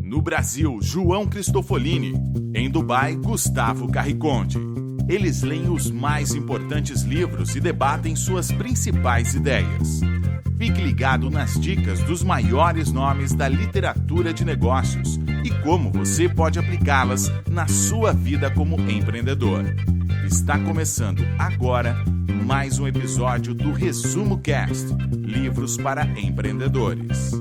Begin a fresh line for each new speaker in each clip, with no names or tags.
No Brasil, João Cristofolini. Em Dubai, Gustavo Carriconde. Eles leem os mais importantes livros e debatem suas principais ideias. Fique ligado nas dicas dos maiores nomes da literatura de negócios e como você pode aplicá-las na sua vida como empreendedor. Está começando agora mais um episódio do Resumo Cast, livros para empreendedores.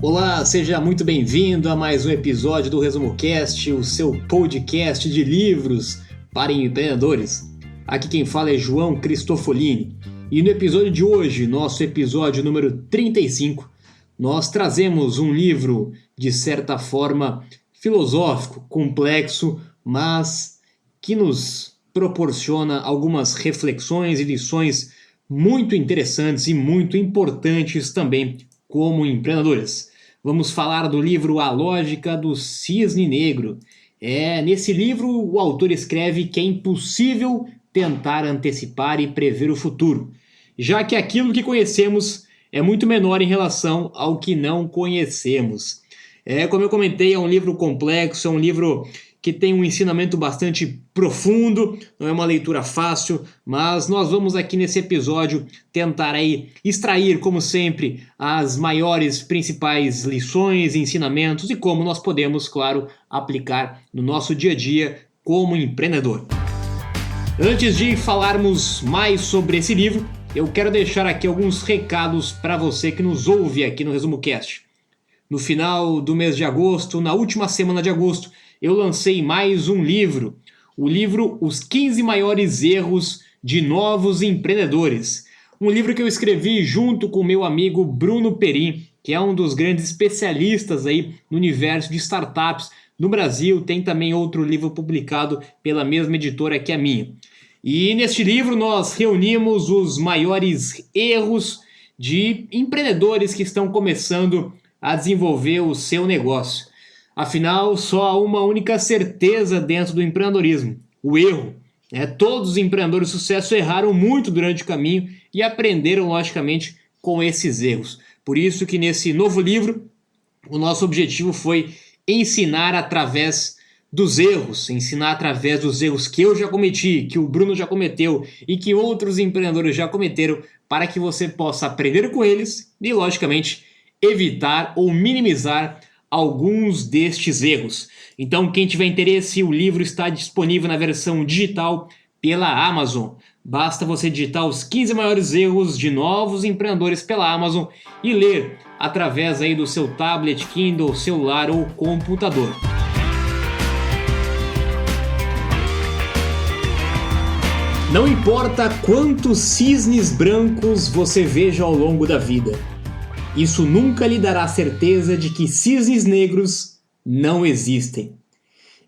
Olá, seja muito bem-vindo a mais um episódio do Resumo Cast, o seu podcast de livros para empreendedores. Aqui quem fala é João Cristofolini. E no episódio de hoje, nosso episódio número 35, nós trazemos um livro, de certa forma, filosófico, complexo, mas que nos proporciona algumas reflexões e lições muito interessantes e muito importantes também como empreendedores. Vamos falar do livro A Lógica do Cisne Negro. Nesse livro, o autor escreve que é impossível tentar antecipar e prever o futuro, já que aquilo que conhecemos é muito menor em relação ao que não conhecemos. Como eu comentei, é um livro complexo, é um livro que tem um ensinamento bastante profundo, não é uma leitura fácil, mas nós vamos aqui nesse episódio tentar aí extrair, como sempre, as maiores, principais lições, ensinamentos e como nós podemos, claro, aplicar no nosso dia a dia como empreendedor. Antes de falarmos mais sobre esse livro, eu quero deixar aqui alguns recados para você que nos ouve aqui no Resumo Cast. No final do mês de agosto, na última semana de agosto, eu lancei mais um livro, o livro Os 15 Maiores Erros de Novos Empreendedores. Um livro que eu escrevi junto com o meu amigo Bruno Perim, que é um dos grandes especialistas aí no universo de startups no Brasil. Tem também outro livro publicado pela mesma editora que a minha. E neste livro nós reunimos os maiores erros de empreendedores que estão começando a desenvolver o seu negócio. Afinal, só há uma única certeza dentro do empreendedorismo: o erro. Todos os empreendedores de sucesso erraram muito durante o caminho e aprenderam, logicamente, com esses erros. Por isso que nesse novo livro, o nosso objetivo foi ensinar através dos erros, ensinar através dos erros que eu já cometi, que o Bruno já cometeu e que outros empreendedores já cometeram, para que você possa aprender com eles e, logicamente, evitar ou minimizar alguns destes erros. Então, quem tiver interesse, o livro está disponível na versão digital pela Amazon. Basta você digitar os 15 maiores erros de novos empreendedores pela Amazon e ler através aí do seu tablet, Kindle, celular ou computador. Não importa quantos cisnes brancos você veja ao longo da vida, isso nunca lhe dará certeza de que cisnes negros não existem.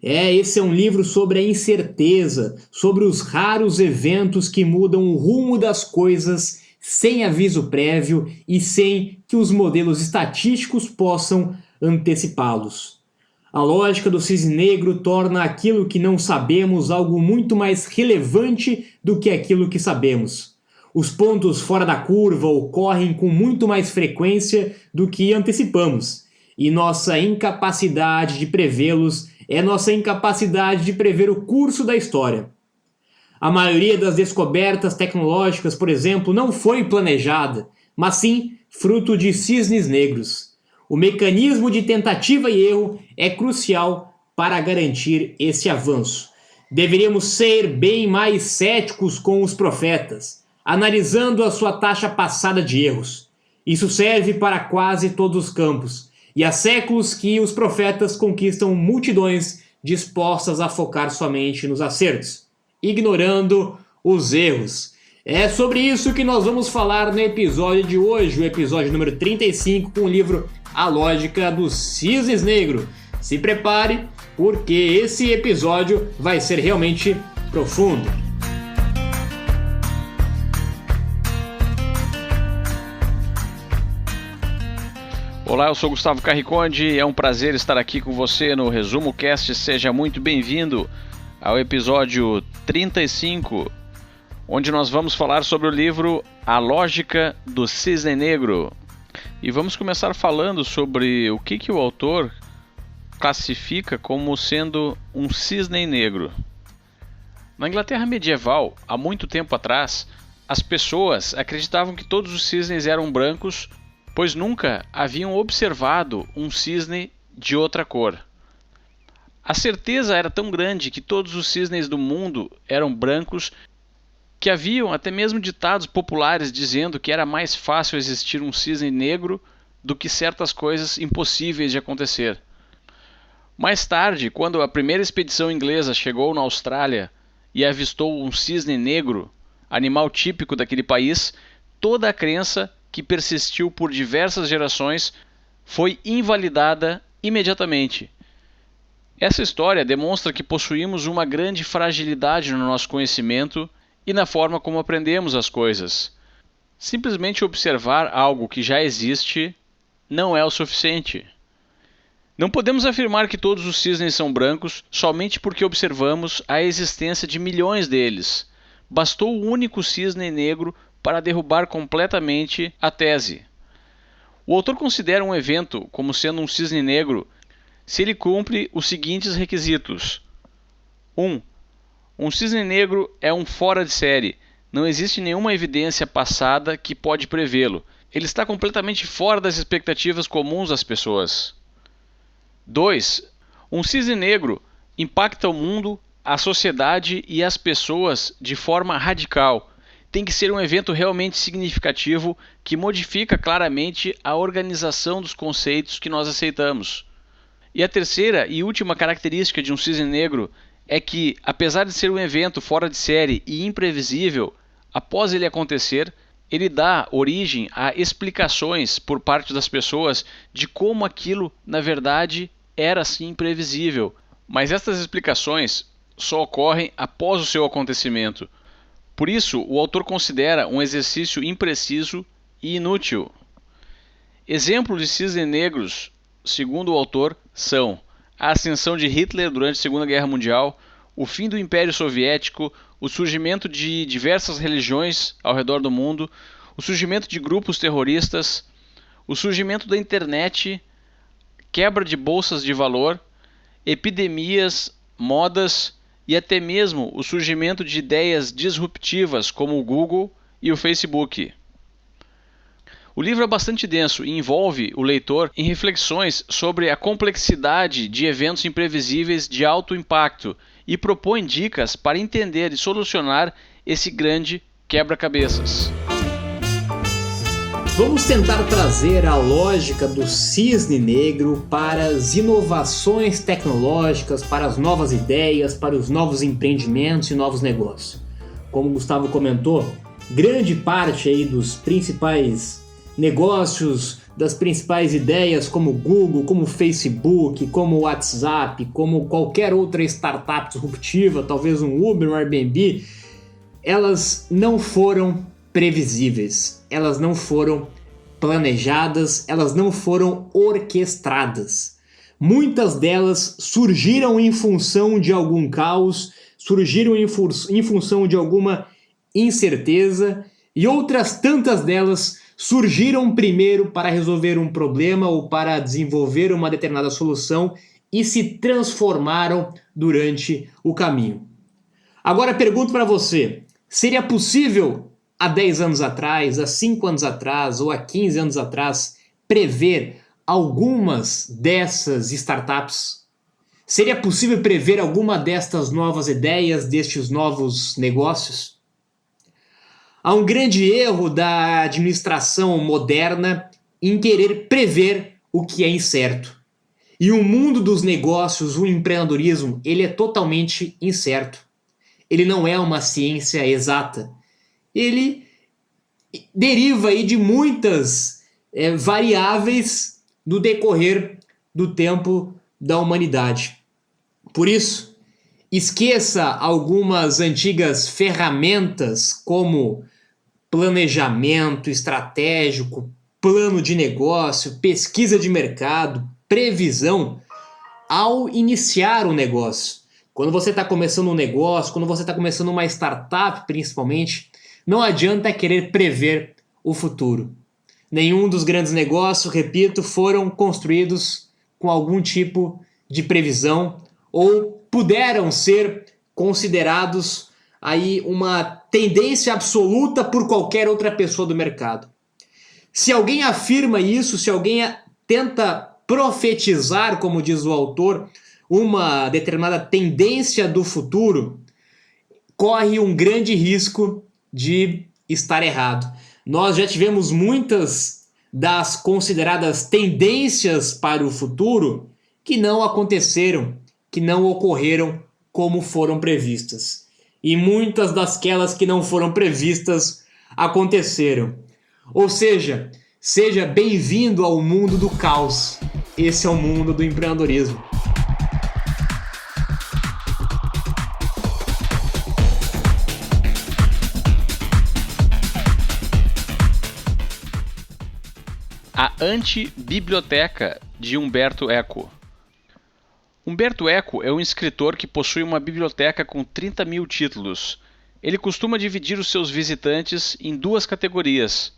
Esse é um livro sobre a incerteza, sobre os raros eventos que mudam o rumo das coisas sem aviso prévio e sem que os modelos estatísticos possam antecipá-los. A lógica do cisne negro torna aquilo que não sabemos algo muito mais relevante do que aquilo que sabemos. Os pontos fora da curva ocorrem com muito mais frequência do que antecipamos, e nossa incapacidade de prevê-los é nossa incapacidade de prever o curso da história. A maioria das descobertas tecnológicas, por exemplo, não foi planejada, mas sim fruto de cisnes negros. O mecanismo de tentativa e erro é crucial para garantir esse avanço. Deveríamos ser bem mais céticos com os profetas, analisando a sua taxa passada de erros. Isso serve para quase todos os campos, e há séculos que os profetas conquistam multidões dispostas a focar somente nos acertos, ignorando os erros. É sobre isso que nós vamos falar no episódio de hoje, o episódio número 35, com o livro A Lógica dos Cisnes Negros. Se prepare, porque esse episódio vai ser realmente profundo.
Olá, eu sou Gustavo Carriconde, é um prazer estar aqui com você no Resumo Cast. Seja muito bem-vindo ao episódio 35, onde nós vamos falar sobre o livro A Lógica do Cisne Negro. E vamos começar falando sobre o que o autor classifica como sendo um cisne negro. Na Inglaterra medieval, há muito tempo atrás, as pessoas acreditavam que todos os cisnes eram brancos, pois nunca haviam observado um cisne de outra cor. A certeza era tão grande que todos os cisnes do mundo eram brancos que haviam até mesmo ditados populares dizendo que era mais fácil existir um cisne negro do que certas coisas impossíveis de acontecer. Mais tarde, quando a primeira expedição inglesa chegou na Austrália e avistou um cisne negro, animal típico daquele país, toda a crença que persistiu por diversas gerações foi invalidada imediatamente. Essa história demonstra que possuímos uma grande fragilidade no nosso conhecimento e na forma como aprendemos as coisas. Simplesmente observar algo que já existe não é o suficiente. Não podemos afirmar que todos os cisnes são brancos somente porque observamos a existência de milhões deles. Bastou o único cisne negro para derrubar completamente a tese. O autor considera um evento como sendo um cisne negro se ele cumpre os seguintes requisitos. 1. Um cisne negro é um fora de série. Não existe nenhuma evidência passada que pode prevê-lo. Ele está completamente fora das expectativas comuns das pessoas. 2. Um cisne negro impacta o mundo, a sociedade e as pessoas de forma radical. Tem que ser um evento realmente significativo que modifica claramente a organização dos conceitos que nós aceitamos. E a terceira e última característica de um cisne negro é que, apesar de ser um evento fora de série e imprevisível, após ele acontecer, ele dá origem a explicações por parte das pessoas de como aquilo, na verdade, era sim previsível. Mas estas explicações só ocorrem após o seu acontecimento. Por isso, o autor considera um exercício impreciso e inútil. Exemplos de cisnes negros, segundo o autor, são a ascensão de Hitler durante a Segunda Guerra Mundial, o fim do Império Soviético, o surgimento de diversas religiões ao redor do mundo, o surgimento de grupos terroristas, o surgimento da internet, quebra de bolsas de valor, epidemias, modas e até mesmo o surgimento de ideias disruptivas como o Google e o Facebook. O livro é bastante denso e envolve o leitor em reflexões sobre a complexidade de eventos imprevisíveis de alto impacto e propõe dicas para entender e solucionar esse grande quebra-cabeças.
Vamos tentar trazer a lógica do cisne negro para as inovações tecnológicas, para as novas ideias, para os novos empreendimentos e novos negócios. Como o Gustavo comentou, grande parte aí dos principais negócios, das principais ideias como Google, como Facebook, como WhatsApp, como qualquer outra startup disruptiva, talvez um Uber, um Airbnb, elas não foram previsíveis, elas não foram planejadas, elas não foram orquestradas. Muitas delas surgiram em função de algum caos, surgiram em função de alguma incerteza, e outras tantas delas surgiram primeiro para resolver um problema ou para desenvolver uma determinada solução e se transformaram durante o caminho. Agora pergunto para você, seria possível há 10 anos atrás, há 5 anos atrás ou há 15 anos atrás prever algumas dessas startups? Seria possível prever alguma destas novas ideias, destes novos negócios? Há um grande erro da administração moderna em querer prever o que é incerto. E o mundo dos negócios, o empreendedorismo, ele é totalmente incerto. Ele não é uma ciência exata. Ele deriva aí de muitas variáveis do decorrer do tempo da humanidade. Por isso, esqueça algumas antigas ferramentas como planejamento estratégico, plano de negócio, pesquisa de mercado, previsão ao iniciar o negócio. Quando você está começando um negócio, quando você está começando uma startup principalmente, não adianta querer prever o futuro. Nenhum dos grandes negócios, repito, foram construídos com algum tipo de previsão ou puderam ser considerados aí uma tendência absoluta por qualquer outra pessoa do mercado. Se alguém afirma isso, se alguém tenta profetizar, como diz o autor, uma determinada tendência do futuro, corre um grande risco de estar errado. Nós já tivemos muitas das consideradas tendências para o futuro que não aconteceram, que não ocorreram como foram previstas. E muitas dasquelas que não foram previstas aconteceram. Ou seja bem-vindo ao mundo do caos. Esse é o mundo do empreendedorismo.
A Antibiblioteca, de Umberto Eco. Umberto Eco é um escritor que possui uma biblioteca com 30 mil títulos. Ele costuma dividir os seus visitantes em duas categorias.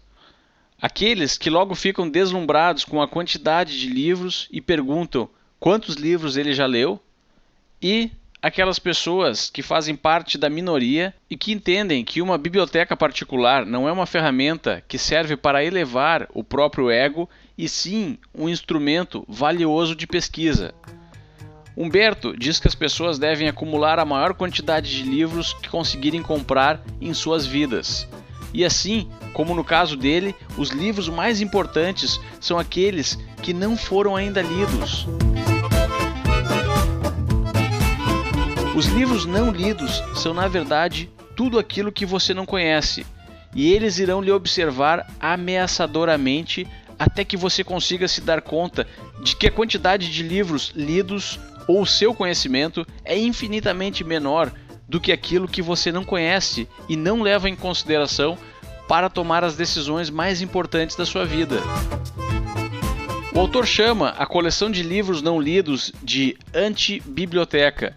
Aqueles que logo ficam deslumbrados com a quantidade de livros e perguntam quantos livros ele já leu, e aquelas pessoas que fazem parte da minoria e que entendem que uma biblioteca particular não é uma ferramenta que serve para elevar o próprio ego, e sim um instrumento valioso de pesquisa. Humberto diz que as pessoas devem acumular a maior quantidade de livros que conseguirem comprar em suas vidas. E assim, como no caso dele, os livros mais importantes são aqueles que não foram ainda lidos. Os livros não lidos são, na verdade, tudo aquilo que você não conhece, e eles irão lhe observar ameaçadoramente até que você consiga se dar conta de que a quantidade de livros lidos ou o seu conhecimento é infinitamente menor do que aquilo que você não conhece e não leva em consideração para tomar as decisões mais importantes da sua vida. O autor chama a coleção de livros não lidos de antibiblioteca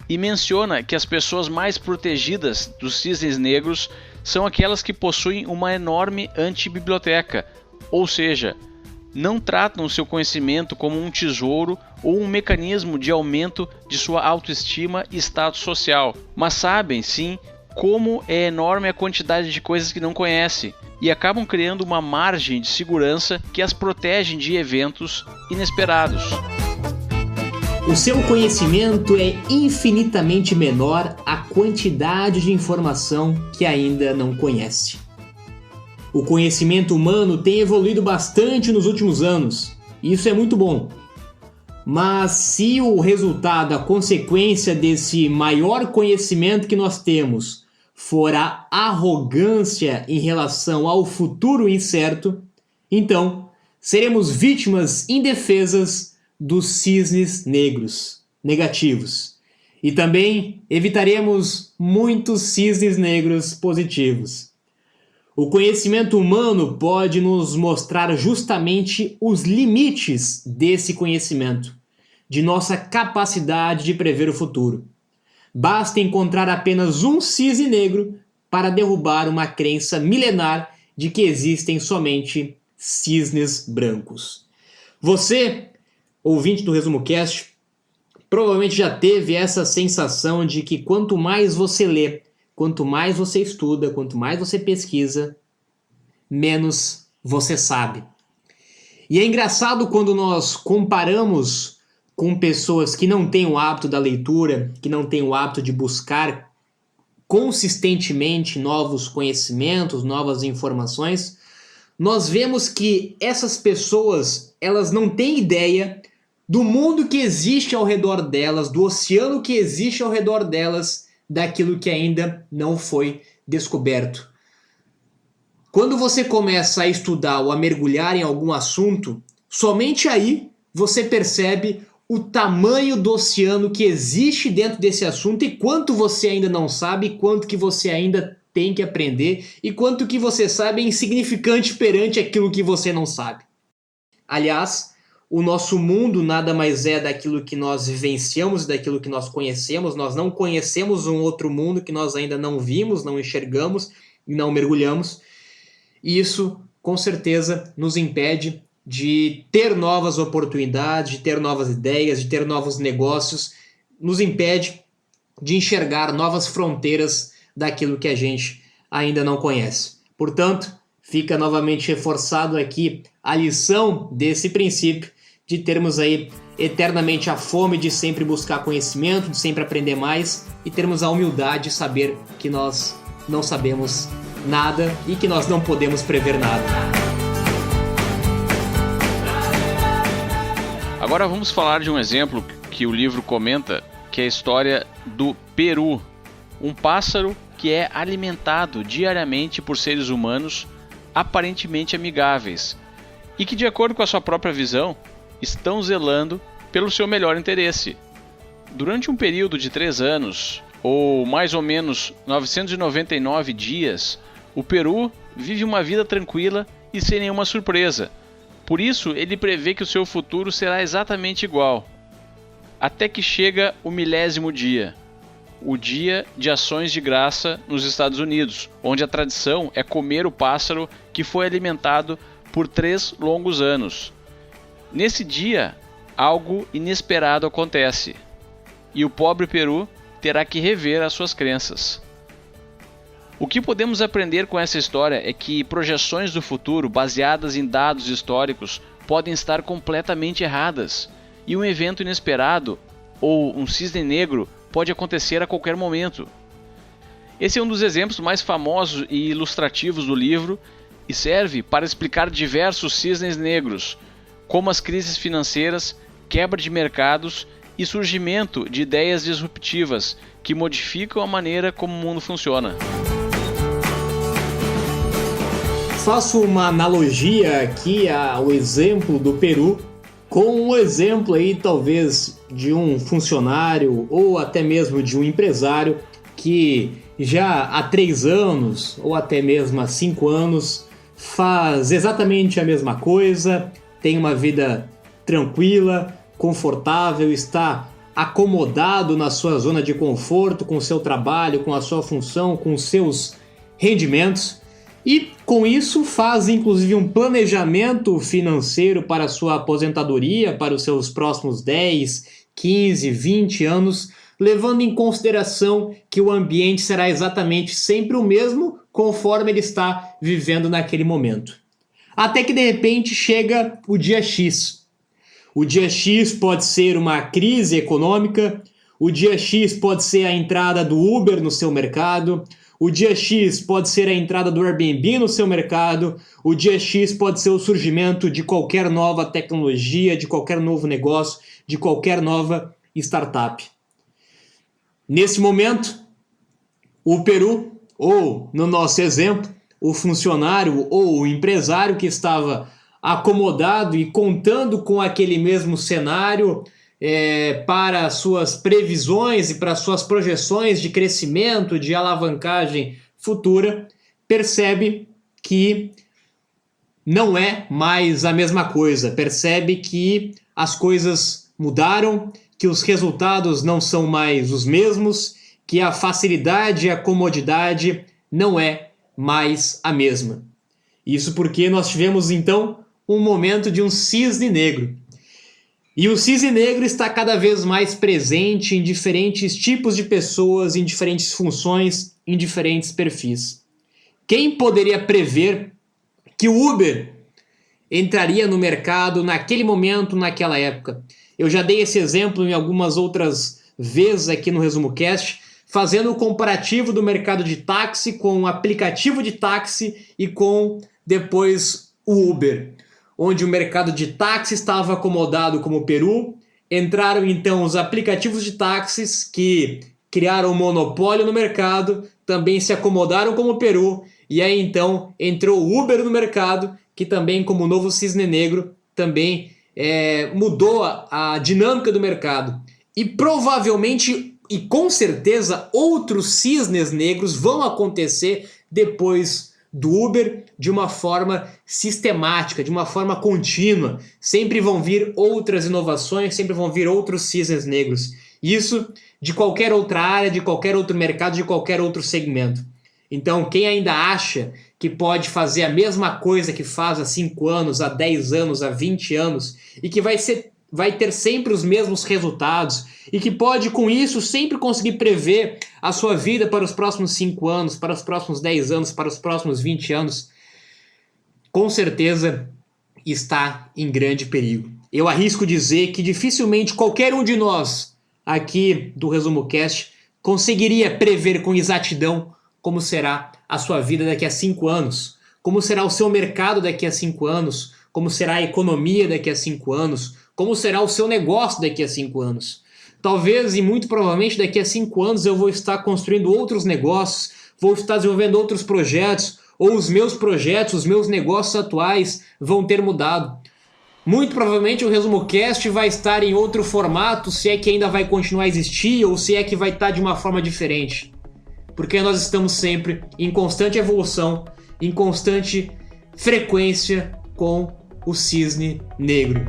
e menciona que as pessoas mais protegidas dos cisnes negros são aquelas que possuem uma enorme antibiblioteca, ou seja, não tratam o seu conhecimento como um tesouro ou um mecanismo de aumento de sua autoestima e status social, mas sabem, sim, como é enorme a quantidade de coisas que não conhecem e acabam criando uma margem de segurança que as protege de eventos inesperados.
O seu conhecimento é infinitamente menor à quantidade de informação que ainda não conhece. O conhecimento humano tem evoluído bastante nos últimos anos, e isso é muito bom. Mas se o resultado, a consequência desse maior conhecimento que nós temos for a arrogância em relação ao futuro incerto, então seremos vítimas indefesas dos cisnes negros, negativos. E também evitaremos muitos cisnes negros positivos. O conhecimento humano pode nos mostrar justamente os limites desse conhecimento, de nossa capacidade de prever o futuro. Basta encontrar apenas um cisne negro para derrubar uma crença milenar de que existem somente cisnes brancos. Você, ouvinte do Resumo Cast, provavelmente já teve essa sensação de que quanto mais você lê, quanto mais você estuda, quanto mais você pesquisa, menos você sabe. E é engraçado quando nós comparamos com pessoas que não têm o hábito da leitura, que não têm o hábito de buscar consistentemente novos conhecimentos, novas informações, nós vemos que essas pessoas, elas não têm ideia do mundo que existe ao redor delas, do oceano que existe ao redor delas, daquilo que ainda não foi descoberto. Quando você começa a estudar ou a mergulhar em algum assunto, somente aí você percebe o tamanho do oceano que existe dentro desse assunto e quanto você ainda não sabe, quanto que você ainda tem que aprender e quanto que você sabe é insignificante perante aquilo que você não sabe. Aliás, o nosso mundo nada mais é daquilo que nós vivenciamos, daquilo que nós conhecemos. Nós não conhecemos um outro mundo que nós ainda não vimos, não enxergamos e não mergulhamos. E isso, com certeza, nos impede de ter novas oportunidades, de ter novas ideias, de ter novos negócios, nos impede de enxergar novas fronteiras daquilo que a gente ainda não conhece. Portanto, fica novamente reforçado aqui a lição desse princípio de termos aí eternamente a fome de sempre buscar conhecimento, de sempre aprender mais e termos a humildade de saber que nós não sabemos nada e que nós não podemos prever nada.
Agora vamos falar de um exemplo que o livro comenta, que é a história do peru, um pássaro que é alimentado diariamente por seres humanos aparentemente amigáveis e que, de acordo com a sua própria visão, estão zelando pelo seu melhor interesse. Durante um período de 3 anos, ou mais ou menos 999 dias, o peru vive uma vida tranquila e sem nenhuma surpresa. Por isso, ele prevê que o seu futuro será exatamente igual. Até que chega o 1000º dia, o dia de ações de graça nos Estados Unidos, onde a tradição é comer o pássaro que foi alimentado por 3 longos anos. Nesse dia, algo inesperado acontece, e o pobre peru terá que rever as suas crenças. O que podemos aprender com essa história é que projeções do futuro baseadas em dados históricos podem estar completamente erradas, e um evento inesperado, ou um cisne negro, pode acontecer a qualquer momento. Esse é um dos exemplos mais famosos e ilustrativos do livro e serve para explicar diversos cisnes negros, como as crises financeiras, quebra de mercados e surgimento de ideias disruptivas que modificam a maneira como o mundo funciona.
Faço uma analogia aqui ao exemplo do Peru com um exemplo aí talvez de um funcionário ou até mesmo de um empresário que já há 3 anos ou até mesmo há 5 anos faz exatamente a mesma coisa, tem uma vida tranquila, confortável, está acomodado na sua zona de conforto, com o seu trabalho, com a sua função, com os seus rendimentos e com isso faz inclusive um planejamento financeiro para a sua aposentadoria, para os seus próximos 10, 15, 20 anos, levando em consideração que o ambiente será exatamente sempre o mesmo conforme ele está vivendo naquele momento. Até que de repente chega o dia X. O dia X pode ser uma crise econômica, o dia X pode ser a entrada do Uber no seu mercado, o dia X pode ser a entrada do Airbnb no seu mercado, o dia X pode ser o surgimento de qualquer nova tecnologia, de qualquer novo negócio, de qualquer nova startup. Nesse momento, o Peru, ou no nosso exemplo, o funcionário ou o empresário que estava acomodado e contando com aquele mesmo cenário para suas previsões e para suas projeções de crescimento, de alavancagem futura, percebe que não é mais a mesma coisa, percebe que as coisas mudaram, que os resultados não são mais os mesmos, que a facilidade e a comodidade não é mais a mesma. Isso porque nós tivemos então um momento de um cisne negro. E o cisne negro está cada vez mais presente em diferentes tipos de pessoas, em diferentes funções, em diferentes perfis. Quem poderia prever que o Uber entraria no mercado naquele momento, naquela época? Eu já dei esse exemplo em algumas outras vezes aqui no Resumo Cast, fazendo o comparativo do mercado de táxi com o aplicativo de táxi e com depois o Uber, onde o mercado de táxi estava acomodado como o Peru. Entraram então os aplicativos de táxis que criaram um monopólio no mercado, também se acomodaram como o Peru, e aí então entrou o Uber no mercado, que também como novo cisne negro, também mudou a dinâmica do mercado. E provavelmente e com certeza outros cisnes negros vão acontecer depois do Uber de uma forma sistemática, de uma forma contínua. Sempre vão vir outras inovações, sempre vão vir outros cisnes negros. Isso de qualquer outra área, de qualquer outro mercado, de qualquer outro segmento. Então, quem ainda acha que pode fazer a mesma coisa que faz há 5 anos, há 10 anos, há 20 anos, e que vai ter sempre os mesmos resultados, e que pode, com isso, sempre conseguir prever a sua vida para os próximos 5 anos, para os próximos 10 anos, para os próximos 20 anos, com certeza está em grande perigo. Eu arrisco dizer que dificilmente qualquer um de nós aqui do Resumo Cast conseguiria prever com exatidão como será a sua vida daqui a 5 anos, como será o seu mercado daqui a 5 anos, como será a economia daqui a 5 anos, como será o seu negócio daqui a 5 anos. Talvez e muito provavelmente daqui a 5 anos eu vou estar construindo outros negócios, vou estar desenvolvendo outros projetos, ou os meus projetos, os meus negócios atuais vão ter mudado. Muito provavelmente o Resumo Cast vai estar em outro formato, se é que ainda vai continuar a existir, ou se é que vai estar de uma forma diferente. Porque nós estamos sempre em constante evolução, em constante frequência com o cisne negro.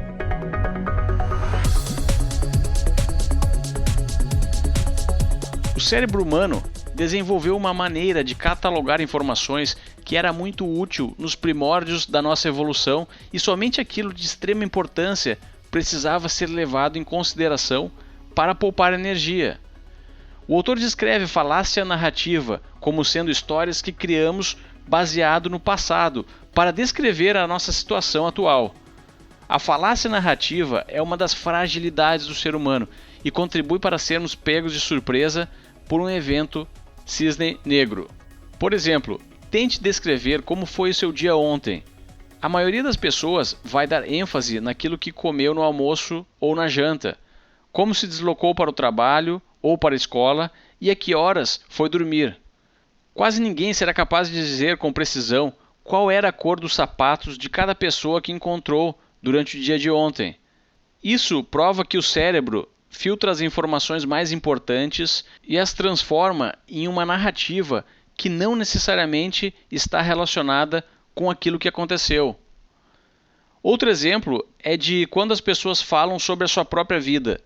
O cérebro humano desenvolveu uma maneira de catalogar informações que era muito útil nos primórdios da nossa evolução e somente aquilo de extrema importância precisava ser levado em consideração para poupar energia. O autor descreve falácia narrativa como sendo histórias que criamos baseado no passado para descrever a nossa situação atual. A falácia narrativa é uma das fragilidades do ser humano e contribui para sermos pegos de surpresa por um evento cisne negro. Por exemplo, tente descrever como foi o seu dia ontem. A maioria das pessoas vai dar ênfase naquilo que comeu no almoço ou na janta, como se deslocou para o trabalho ou para a escola e a que horas foi dormir. Quase ninguém será capaz de dizer com precisão qual era a cor dos sapatos de cada pessoa que encontrou durante o dia de ontem. Isso prova que o cérebro filtra as informações mais importantes e as transforma em uma narrativa que não necessariamente está relacionada com aquilo que aconteceu. Outro exemplo é de quando as pessoas falam sobre a sua própria vida.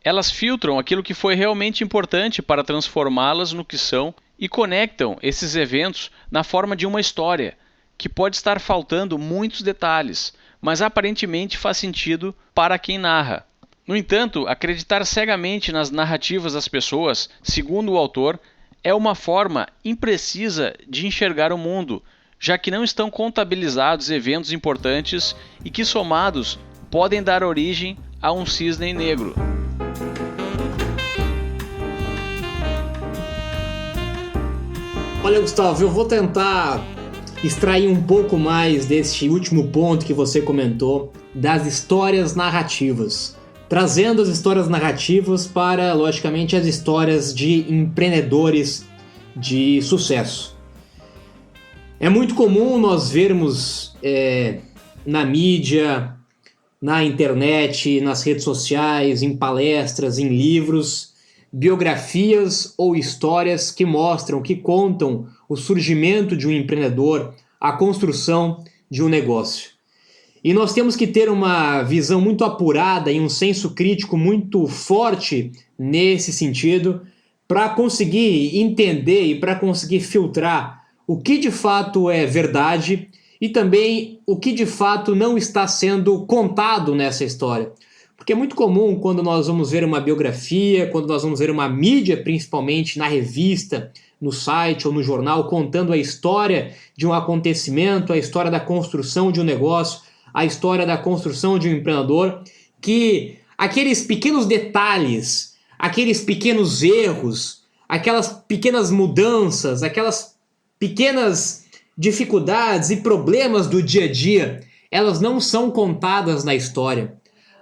Elas filtram aquilo que foi realmente importante para transformá-las no que são e conectam esses eventos na forma de uma história, que pode estar faltando muitos detalhes, mas aparentemente faz sentido para quem narra. No entanto, acreditar cegamente nas narrativas das pessoas, segundo o autor, é uma forma imprecisa de enxergar o mundo, já que não estão contabilizados eventos importantes e que, somados, podem dar origem a um cisne negro.
Olha, Gustavo, eu vou tentar extrair um pouco mais deste último ponto que você comentou, das histórias narrativas. Trazendo as histórias narrativas para, logicamente, as histórias de empreendedores de sucesso. É muito comum nós vermos na mídia, na internet, nas redes sociais, em palestras, em livros, biografias ou histórias que mostram, que contam o surgimento de um empreendedor, a construção de um negócio. E nós temos que ter uma visão muito apurada e um senso crítico muito forte nesse sentido para conseguir entender e para conseguir filtrar o que de fato é verdade e também o que de fato não está sendo contado nessa história. Porque é muito comum quando nós vamos ver uma biografia, quando nós vamos ver uma mídia, principalmente na revista, no site ou no jornal, contando a história de um acontecimento, a história da construção de um negócio, a história da construção de um empreendedor, que aqueles pequenos detalhes, aqueles pequenos erros, aquelas pequenas mudanças, aquelas pequenas dificuldades e problemas do dia a dia, elas não são contadas na história.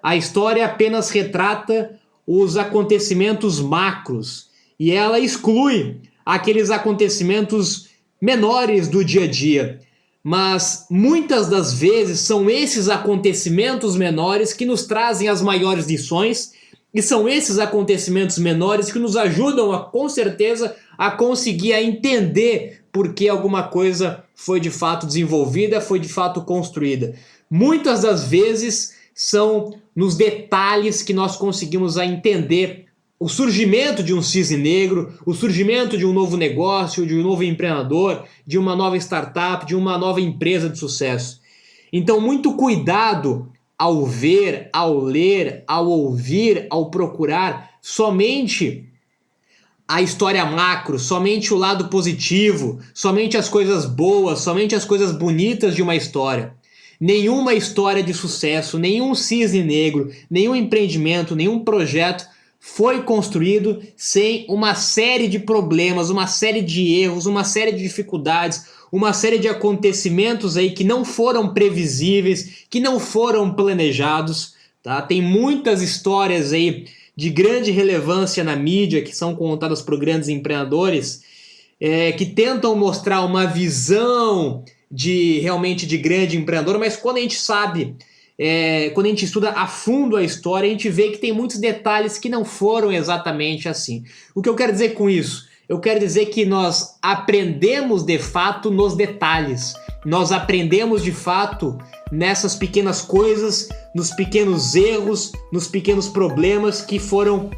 A história apenas retrata os acontecimentos macros e ela exclui aqueles acontecimentos menores do dia a dia. Mas muitas das vezes são esses acontecimentos menores que nos trazem as maiores lições e são esses acontecimentos menores que nos ajudam com certeza a conseguir a entender por que alguma coisa foi de fato desenvolvida, foi de fato construída. Muitas das vezes são nos detalhes que nós conseguimos a entender o surgimento de um cisne negro, o surgimento de um novo negócio, de um novo empreendedor, de uma nova startup, de uma nova empresa de sucesso. Então, muito cuidado ao ver, ao ler, ao ouvir, ao procurar somente a história macro, somente o lado positivo, somente as coisas boas, somente as coisas bonitas de uma história. Nenhuma história de sucesso, nenhum cisne negro, nenhum empreendimento, nenhum projeto foi construído sem uma série de problemas, uma série de erros, uma série de dificuldades, uma série de acontecimentos aí que não foram previsíveis, que não foram planejados, tá? Tem muitas histórias aí de grande relevância na mídia que são contadas por grandes empreendedores que tentam mostrar uma visão realmente de grande empreendedor, mas quando a gente sabe, quando a gente estuda a fundo a história, a gente vê que tem muitos detalhes que não foram exatamente assim. O que eu quero dizer com isso? Eu quero dizer que nós aprendemos de fato nos detalhes. Nós aprendemos de fato nessas pequenas coisas, nos pequenos erros, nos pequenos problemas que foram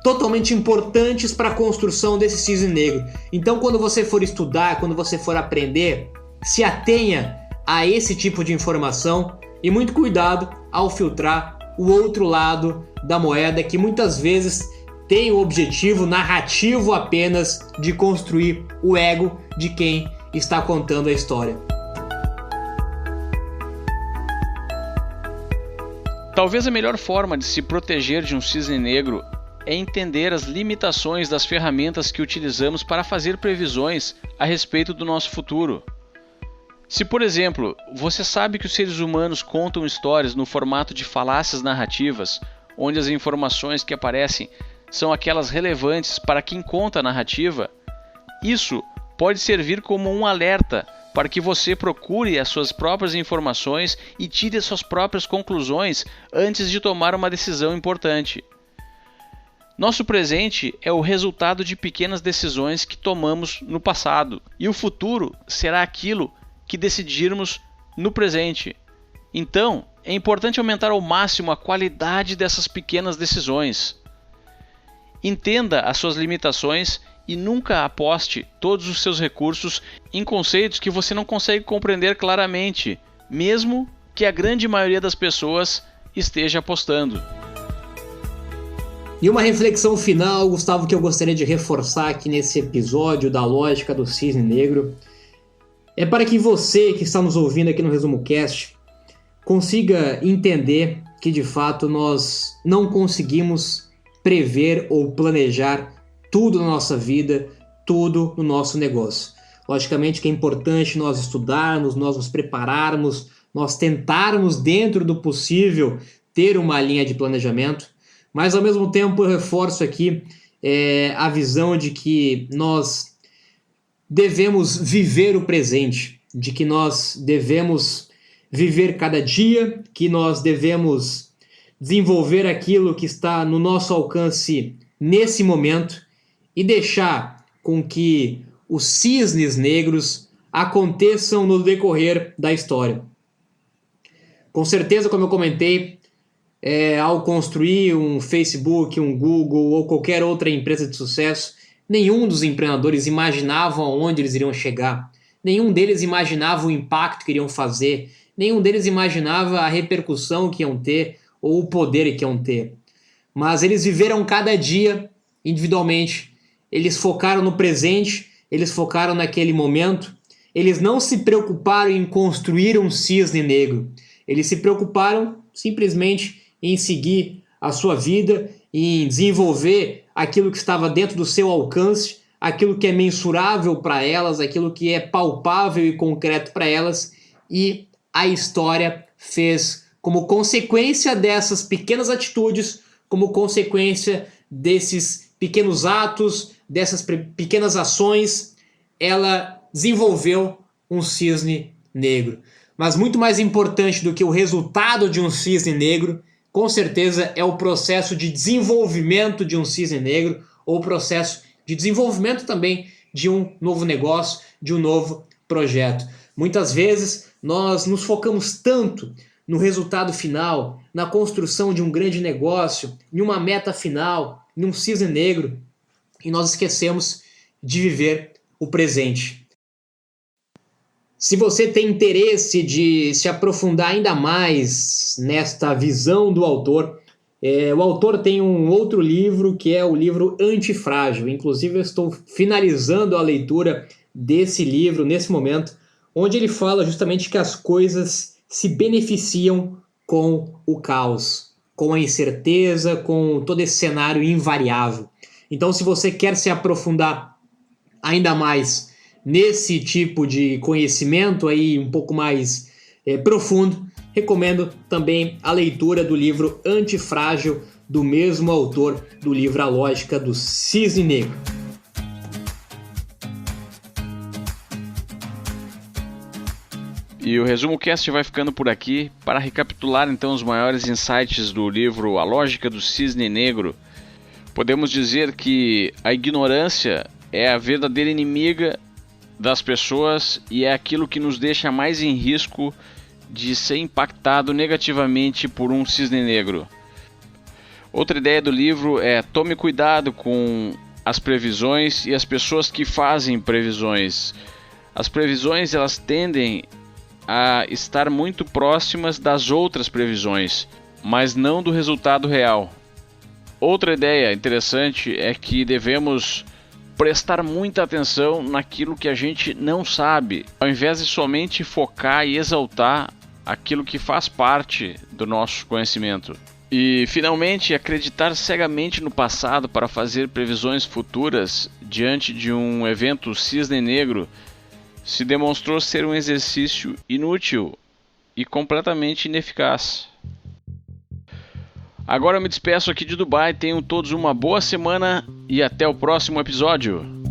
totalmente importantes para a construção desse cisne negro. Então, quando você for estudar, quando você for aprender, se atenha a esse tipo de informação e muito cuidado ao filtrar o outro lado da moeda, que muitas vezes tem o objetivo narrativo apenas de construir o ego de quem está contando a história.
Talvez a melhor forma de se proteger de um cisne negro é entender as limitações das ferramentas que utilizamos para fazer previsões a respeito do nosso futuro. Se, por exemplo, você sabe que os seres humanos contam histórias no formato de falácias narrativas, onde as informações que aparecem são aquelas relevantes para quem conta a narrativa, isso pode servir como um alerta para que você procure as suas próprias informações e tire as suas próprias conclusões antes de tomar uma decisão importante. Nosso presente é o resultado de pequenas decisões que tomamos no passado, e o futuro será aquilo que decidirmos no presente. Então, é importante aumentar ao máximo a qualidade dessas pequenas decisões. Entenda as suas limitações e nunca aposte todos os seus recursos em conceitos que você não consegue compreender claramente, mesmo que a grande maioria das pessoas esteja apostando.
E uma reflexão final, Gustavo, que eu gostaria de reforçar aqui nesse episódio da lógica do cisne negro, é para que você que está nos ouvindo aqui no Resumo Cast consiga entender que de fato nós não conseguimos prever ou planejar tudo na nossa vida, tudo no nosso negócio. Logicamente que é importante nós estudarmos, nós nos prepararmos, nós tentarmos dentro do possível ter uma linha de planejamento, mas ao mesmo tempo eu reforço aqui a visão de que nós devemos viver o presente, de que nós devemos viver cada dia, que nós devemos desenvolver aquilo que está no nosso alcance nesse momento e deixar com que os cisnes negros aconteçam no decorrer da história. Com certeza, como eu comentei, ao construir um Facebook, um Google ou qualquer outra empresa de sucesso, nenhum dos empreendedores imaginava aonde eles iriam chegar, nenhum deles imaginava o impacto que iriam fazer, nenhum deles imaginava a repercussão que iam ter ou o poder que iam ter. Mas eles viveram cada dia individualmente, eles focaram no presente, eles focaram naquele momento, eles não se preocuparam em construir um cisne negro, eles se preocuparam simplesmente em seguir a sua vida, em desenvolver aquilo que estava dentro do seu alcance, aquilo que é mensurável para elas, aquilo que é palpável e concreto para elas, e a história fez como consequência dessas pequenas atitudes, como consequência desses pequenos atos, dessas pequenas ações, ela desenvolveu um cisne negro. Mas muito mais importante do que o resultado de um cisne negro, com certeza é o processo de desenvolvimento de um cisne negro, ou o processo de desenvolvimento também de um novo negócio, de um novo projeto. Muitas vezes nós nos focamos tanto no resultado final, na construção de um grande negócio, em uma meta final, em um cisne negro, e nós esquecemos de viver o presente. Se você tem interesse de se aprofundar ainda mais nesta visão do autor, o autor tem um outro livro que é o livro Antifrágil. Inclusive eu estou finalizando a leitura desse livro nesse momento, onde ele fala justamente que as coisas se beneficiam com o caos, com a incerteza, com todo esse cenário invariável. Então, se você quer se aprofundar ainda mais nesse tipo de conhecimento aí um pouco mais profundo, recomendo também a leitura do livro Antifrágil, do mesmo autor do livro A Lógica do Cisne Negro.
E o Resumo Cast vai ficando por aqui. Para recapitular então os maiores insights do livro A Lógica do Cisne Negro, podemos dizer que a ignorância é a verdadeira inimiga das pessoas e é aquilo que nos deixa mais em risco de ser impactado negativamente por um cisne negro. Outra ideia do livro é: tome cuidado com as previsões e as pessoas que fazem previsões. As previsões elas tendem a estar muito próximas das outras previsões, mas não do resultado real. Outra ideia interessante é que devemos prestar muita atenção naquilo que a gente não sabe, ao invés de somente focar e exaltar aquilo que faz parte do nosso conhecimento. E, finalmente, acreditar cegamente no passado para fazer previsões futuras diante de um evento cisne negro se demonstrou ser um exercício inútil e completamente ineficaz. Agora eu me despeço aqui de Dubai, tenham todos uma boa semana e até o próximo episódio.